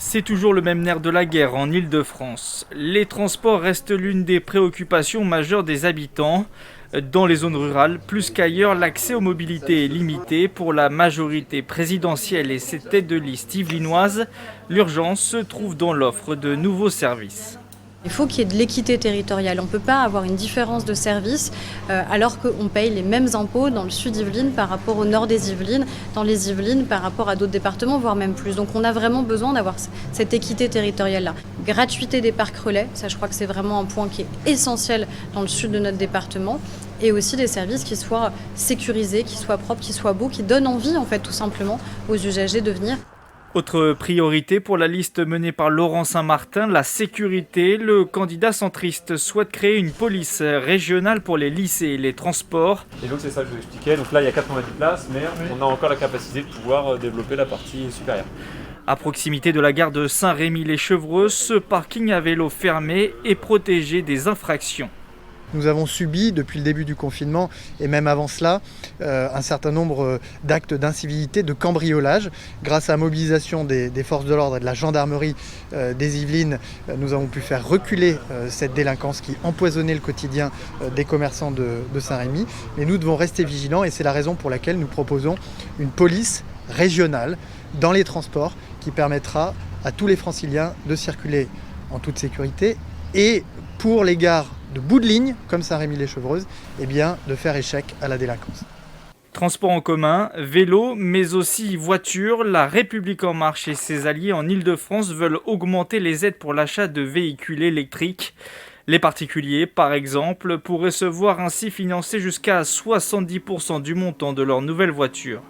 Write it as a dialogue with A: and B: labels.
A: C'est toujours le même nerf de la guerre en Île-de-France. Les transports restent l'une des préoccupations majeures des habitants. Dans les zones rurales, plus qu'ailleurs, l'accès aux mobilités est limité. Pour la majorité présidentielle et ses têtes de liste yvelinoises, l'urgence se trouve dans l'offre de nouveaux services.
B: Il faut qu'il y ait de l'équité territoriale. On ne peut pas avoir une différence de service alors qu'on paye les mêmes impôts dans le sud Yvelines par rapport au nord des Yvelines, dans les Yvelines par rapport à d'autres départements, voire même plus. Donc on a vraiment besoin d'avoir cette équité territoriale-là. Gratuité des parcs relais, ça je crois que c'est vraiment un point qui est essentiel dans le sud de notre département. Et aussi des services qui soient sécurisés, qui soient propres, qui soient beaux, qui donnent envie en fait tout simplement aux usagers de venir.
A: Autre priorité pour la liste menée par Laurent Saint-Martin, la sécurité. Le candidat centriste souhaite créer une police régionale pour les lycées et les transports.
C: Et donc c'est ça que je vous expliquais. Donc là il y a 90 places, mais on a encore la capacité de pouvoir développer la partie supérieure.
A: À proximité de la gare de Saint-Rémy-les-Chevreux, ce parking à vélo fermé est protégé des infractions.
D: Nous avons subi depuis le début du confinement et même avant cela un certain nombre d'actes d'incivilité, de cambriolage. Grâce à la mobilisation des forces de l'ordre et de la gendarmerie des Yvelines, nous avons pu faire reculer cette délinquance qui empoisonnait le quotidien des commerçants de Saint-Rémy. Mais nous devons rester vigilants et c'est la raison pour laquelle nous proposons une police régionale dans les transports qui permettra à tous les franciliens de circuler en toute sécurité et pour les gares de bout de ligne, comme Saint-Rémy-les-Chevreuses, eh bien, de faire échec à la délinquance.
A: Transport en commun, vélo, mais aussi voiture, la République en marche et ses alliés en Île-de-France veulent augmenter les aides pour l'achat de véhicules électriques. Les particuliers, par exemple, pourraient se voir ainsi financer jusqu'à 70% du montant de leur nouvelle voiture.